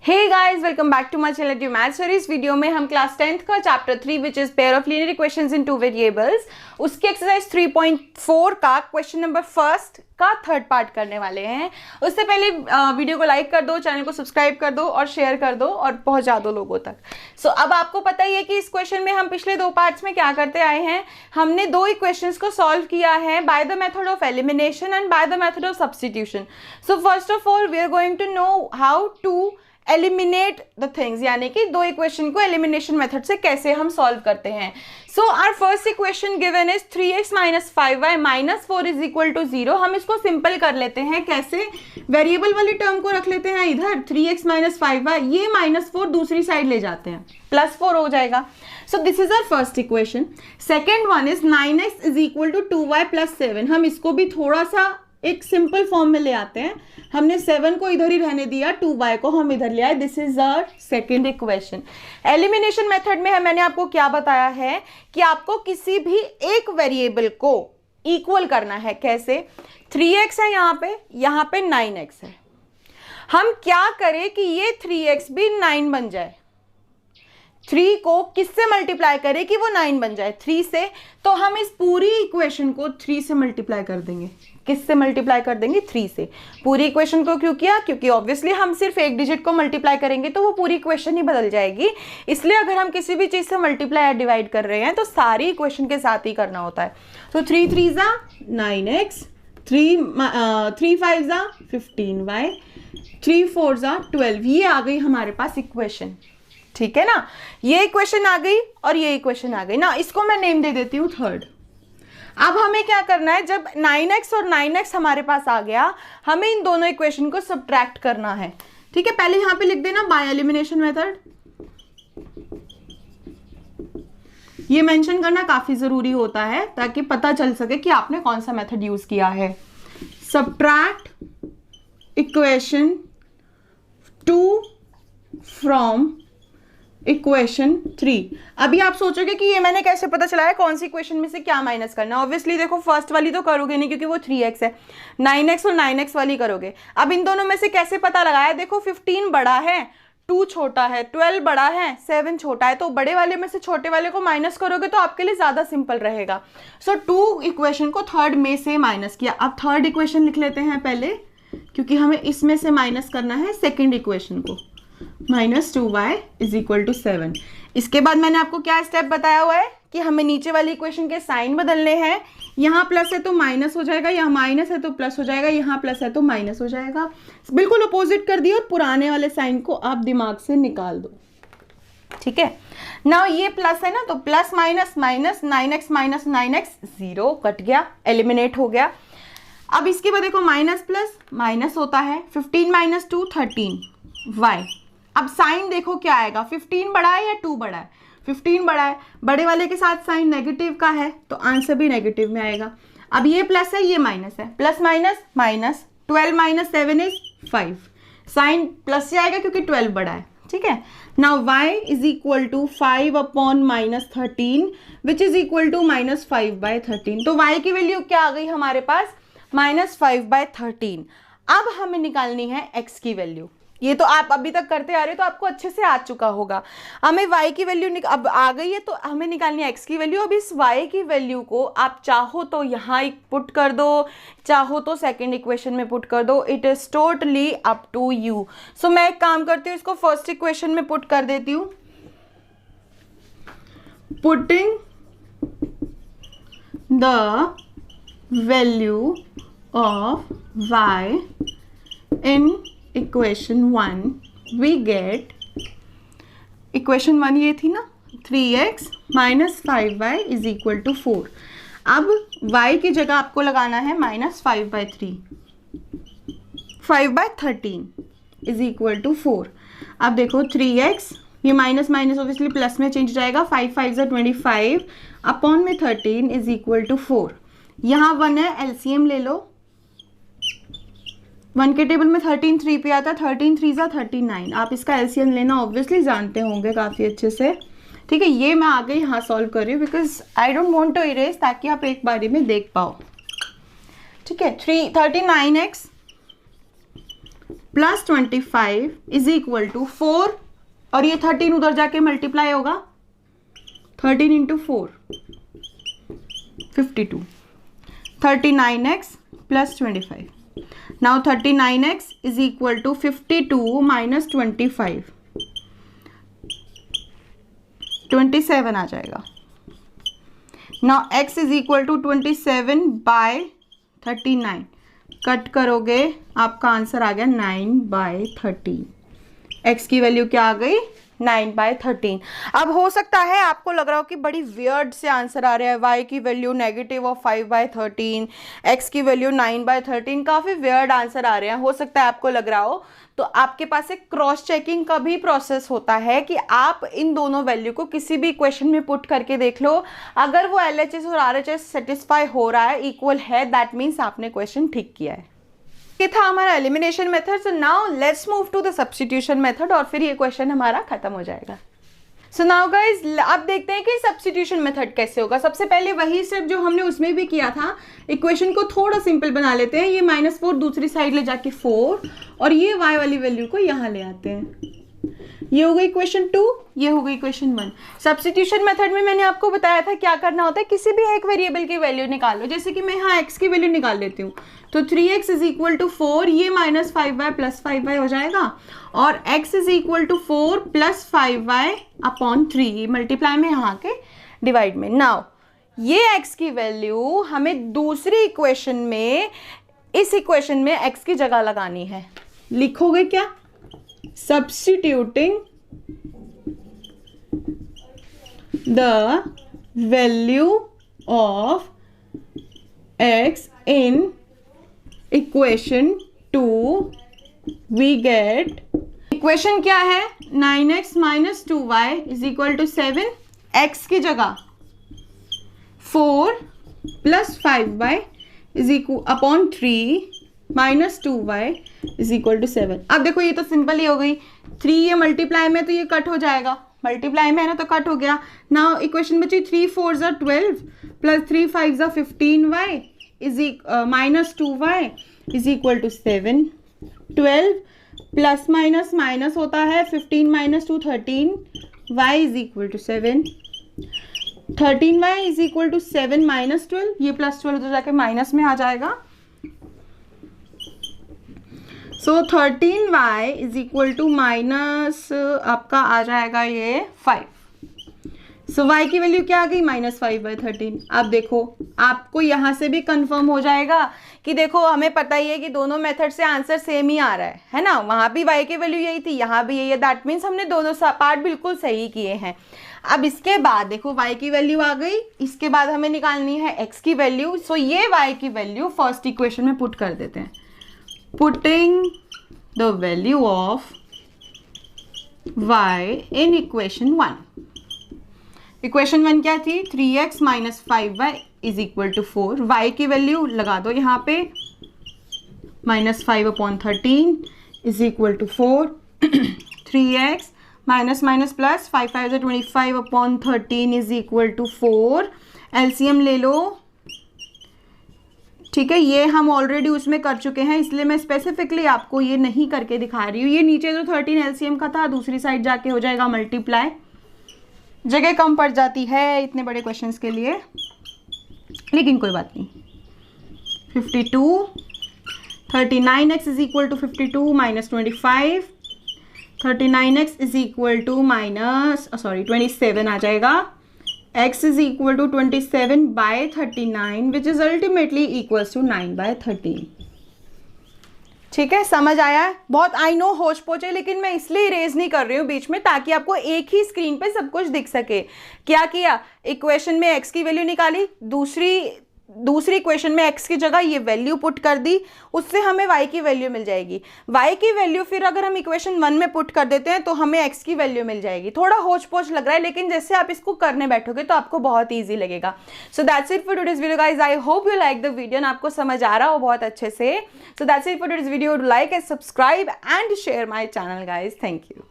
Hey guys, welcome back to my channel math series. Video में हम class 10th का chapter 3 which is pair of linear equations in two variables उसके exercise 3.4 का question number first का third part करने वाले हैं। उससे पहले वीडियो को लाइक कर दो, चैनल को सब्सक्राइब कर दो और शेयर कर दो और पहुंचा दो लोगों तक। अब आपको पता ही है कि इस क्वेश्चन में हम पिछले दो पार्ट्स में क्या करते आए हैं। हमने दो इक्वेशंस को सॉल्व किया है by the method of elimination and by the method of substitution. So first of all we are going to know how to eliminate the things, यानी कि दो इक्वेशन को एलिमिनेशन मेथड से कैसे हम सॉल्व करते हैं। So our first equation given is 3x minus 5y minus 4 is equal to 0। हम इसको सिंपल कर लेते हैं। कैसे? वेरिएबल वाली टर्म को रख लेते हैं इधर 3x माइनस 5y, ये माइनस 4 दूसरी साइड ले जाते हैं, प्लस 4 हो जाएगा। So this is our first equation. Second one is 9x is equal to 2y plus 7। हम इसको भी थोड़ा सा एक सिंपल फॉर्म में ले आते हैं। हमने 7 को इधर ही रहने दिया, 2y को हम इधर ले आए। This is our second equation. Elimination method में मैंने आपको क्या बताया है कि आपको किसी भी एक वेरिएबल को इक्वल करना है। कैसे? 3x है यहाँ पे 9x है। हम क्या करें कि ये 3x भी 9 बन जाए। 3 को किससे मल्टीप्लाई करें कि वो 9 बन जाए? 3 से। तो हम इस पूरी इक्वेशन को 3 से मल्टीप्लाई कर देंगे। किससे मल्टीप्लाई कर देंगे? 3 से। पूरी इक्वेशन को क्यों किया? क्योंकि ऑब्वियसली हम सिर्फ एक डिजिट को मल्टीप्लाई करेंगे तो वो पूरी इक्वेशन ही बदल जाएगी। इसलिए अगर हम किसी भी चीज से मल्टीप्लाई या डिवाइड कर रहे हैं तो सारी इक्वेशन के साथ ही करना होता है। तो 3 3 जा 9x, 3 5 जा 15y, 3 4 जा 12। ये आ गई हमारे पास इक्वेशन। ठीक है ना, ये इक्वेशन आ गई और ये इक्वेशन आ गई ना। इसको मैं नेम दे देती हूँ थर्ड। अब हमें क्या करना है, जब 9x और 9x हमारे पास आ गया, हमें इन दोनों इक्वेशन को सब्ट्रैक्ट करना है। ठीक है, पहले यहां पे लिख देना बाय एलिमिनेशन मेथड। ये मेंशन करना काफी जरूरी होता है ताकि पता चल सके कि आपने कौन सा मेथड यूज किया है। Subtract equation 2 from equation 3। अभी आप सोचोगे कि ये मैंने कैसे पता चला है कौन सी इक्वेशन में से क्या माइनस करना है। ऑब्वियसली देखो, फर्स्ट वाली तो करोगे नहीं क्योंकि वो 3x है। 9x और 9x वाली करोगे। अब इन दोनों में से कैसे पता लगाया? देखो 15 बड़ा है, 2 छोटा है, 12 बड़ा है, 7 छोटा है। तो बड़े वाले में से छोटे वाले को माइनस करोगे तो आपके लिए ज्यादा सिंपल रहेगा। सो 2 इक्वेशन को थर्ड में से माइनस किया। अब थर्ड इक्वेशन लिख लेते हैं पहले, क्योंकि हमें इसमें से माइनस करना है सेकेंड इक्वेशन को। Minus 2y is equal to 7। इसके बाद मैंने आपको क्या स्टेप बताया हुआ है कि हमें नीचे वाली इक्वेशन के साइन बदलने हैं। यहाँ प्लस है तो माइनस हो जाएगा, यहाँ माइनस है तो प्लस हो जाएगा, यहाँ प्लस है तो माइनस हो जाएगा। बिल्कुल अपोजिट कर दिया और पुराने वाले साइन को आप दिमाग से निकाल दो। ठीक है ना, ये प्लस है ना, तो plus minus minus 9x minus 9x 0 cut गया, एलिमिनेट हो गया। अब इसके बाद देखो माइनस प्लस माइनस होता है। 15 माइनस 2 13y। अब साइन देखो क्या आएगा, 15 बड़ा है या 2 बड़ा है? 15 बड़ा है। बड़े वाले के साथ साइन नेगेटिव का है तो आंसर भी नेगेटिव में आएगा। अब ये प्लस है, ये माइनस है। Plus minus minus 12 minus 7 is 5। Sign plus से आएगा क्योंकि 12 बड़ा है। ठीक है, now y is equal to 5 upon minus 13 which is equal to minus 5/13। तो y की वैल्यू क्या आ गई हमारे पास? माइनस 5/13। अब हमें निकालनी है x की वैल्यू। ये तो आप अभी तक करते आ रहे हो तो आपको अच्छे से आ चुका होगा। हमें y की वैल्यू अब आ गई है तो हमें निकालनी है x की वैल्यू। अब इस y की वैल्यू को आप चाहो तो यहाँ पुट कर दो, चाहो तो सेकंड इक्वेशन में पुट कर दो। It is totally up to you. So मैं एक काम करती हूँ, इसको फर्स्ट इक्वेशन में पुट कर देती हूँ। Putting the value of y in equation 1 we get equation 1 ये थी ना, 3x minus 5y is equal to 4। अब y की जगह आपको लगाना है माइनस 5/13 इज इक्वल टू 4। अब देखो 3x, ये माइनस माइनस ऑब्वियसली प्लस में चेंज जाएगा। 5 5 जा 25 अपॉन में 13 इज इक्वल टू 4। यहाँ 1 है, एलसीएम ले लो। 1 के टेबल में 13 3 पे आता है, 13 3 जा 39। आप इसका एलसीएम लेना ऑब्वियसली जानते होंगे काफ़ी अच्छे से। ठीक है, ये मैं आगे यहाँ सॉल्व कर रही हूँ because I don't want to erase, ताकि आप एक बारी में देख पाओ। ठीक है, 39x plus 25 is equal to 4, और ये 13 उधर जाके मल्टीप्लाई होगा, 13 into 4 52, 39x plus 25. Now 39x is equal to 52 minus 25, 27 आ जाएगा. Now x is equal to 27 by 39, cut करोगे आपका आंसर आ गया 9/13. x की वैल्यू क्या आ गई? 9/13. अब हो सकता है आपको लग रहा हो कि बड़ी वियर्ड से आंसर आ रहा है, y की वैल्यू नेगेटिव ऑफ 5/13, x की वैल्यू 9/13, काफ़ी वियर्ड आंसर आ रहे हैं, हो सकता है आपको लग रहा हो. तो आपके पास एक क्रॉस चेकिंग का भी प्रोसेस होता है कि आप इन दोनों वैल्यू को किसी भी इक्वेशन में पुट करके देख लो. अगर वो LHS और RHS सेटिस्फाई हो रहा है, इक्वल है, दैट मीन्स आपने क्वेश्चन ठीक किया है. ये था हमारा elimination method. So now let's move to the substitution method, और फिर ये क्वेश्चन हमारा खत्म हो जाएगा. सो नाउ गाइज अब देखते हैं कि सब्स्टिट्यूशन मेथड कैसे होगा. सबसे पहले वही स्टेप जो हमने उसमें भी किया था, इक्वेशन को थोड़ा सिंपल बना लेते हैं. ये -4 दूसरी साइड ले जाके 4, और ये y वाली वैल्यू को यहाँ ले आते हैं. ये हो गई इक्वेशन 2, ये हो गई इक्वेशन 1. सब्स्टिट्यूशन मेथड में मैंने आपको बताया था क्या करना होता है. किसी भी एक वेरिएबल की वैल्यू निकालो. जैसे कि मैं यहाँ x की वैल्यू निकाल लेती हूँ, तो 3x इज इक्वल टू 4, ये -5y प्लस 5y हो जाएगा, और x is equal to 4 plus 5y upon 3, ये मल्टीप्लाई में यहाँ के डिवाइड में. नाउ ये x की वैल्यू हमें दूसरी इक्वेशन में, इस इक्वेशन में x की जगह लगानी है. लिखोगे क्या? Substituting the value of x in equation 2, we get equation क्या है? 9x minus 2y is equal to 7. x की जगह 4 plus 5y is equal upon 3 minus 2y is equal to 7. अब देखो ये तो सिंपल ही हो गई. 3 ये मल्टीप्लाई में, तो ये कट हो जाएगा, मल्टीप्लाई में है ना, तो कट हो गया. नाउ इक्वेशन बची 3 4 ज़ा 12 प्लस 3 5 ज़ा 15y is minus 2y is equal to 7. 12 plus minus minus होता है, 15 minus 2 13, y is equal to 7. 13y is equal to 7 minus 12, ये प्लस 12 तो जाके माइनस में आ जाएगा. So 13y is equal to minus आपका आ जाएगा ये 5. सो y की वैल्यू क्या आ गई? -5/13. अब देखो आपको यहाँ से भी कंफर्म हो जाएगा कि देखो हमें पता ही है कि दोनों मेथड से आंसर सेम ही आ रहा है ना. वहाँ भी y की वैल्यू यही थी, यहाँ भी यही है, दैट मीन्स हमने दोनों पार्ट बिल्कुल सही किए हैं. अब इसके बाद देखो y की वैल्यू आ गई, इसके बाद हमें निकालनी है x की वैल्यू. सो ये y की वैल्यू फर्स्ट इक्वेशन में पुट कर देते हैं. Putting the value of y in equation 1. Equation 1 क्या थी? 3x minus 5y is equal to 4. y की वैल्यू लगा दो यहाँ पे, -5/13 is equal to 4. 3x minus minus plus 5 5 25/13 is equal to 4. LCM ले लो. ठीक है, ये हम ऑलरेडी उसमें कर चुके हैं, इसलिए मैं स्पेसिफिकली आपको ये नहीं करके दिखा रही हूँ. ये नीचे जो 13 एलसीएम का था, दूसरी साइड जाके हो जाएगा मल्टीप्लाई. जगह कम पड़ जाती है इतने बड़े क्वेश्चंस के लिए, लेकिन कोई बात नहीं. 52, 39x is equal to 52 minus 25, 39x is equal to minus 27 आ जाएगा. x is equal to 27/39 which is ultimately equals to 9/13. ठीक है, समझ आया है? बहुत आई नो होच पोच है, लेकिन मैं इसलिए इरेज नहीं कर रही हूँ बीच में, ताकि आपको एक ही स्क्रीन पे सब कुछ दिख सके. क्या किया? इक्वेशन में x की वैल्यू निकाली, दूसरी इक्वेशन में x की जगह ये वैल्यू पुट कर दी, उससे हमें y की वैल्यू मिल जाएगी. y की वैल्यू फिर अगर हम इक्वेशन 1 में पुट कर देते हैं तो हमें x की वैल्यू मिल जाएगी. थोड़ा होच पोच लग रहा है, लेकिन जैसे आप इसको करने बैठोगे तो आपको बहुत ईजी लगेगा. So that's it for today's video guys. I hope you like the video, आपको समझ आ रहा हो बहुत अच्छे से. So that's it for today's video. Like and subscribe and share my channel guys. Thank you.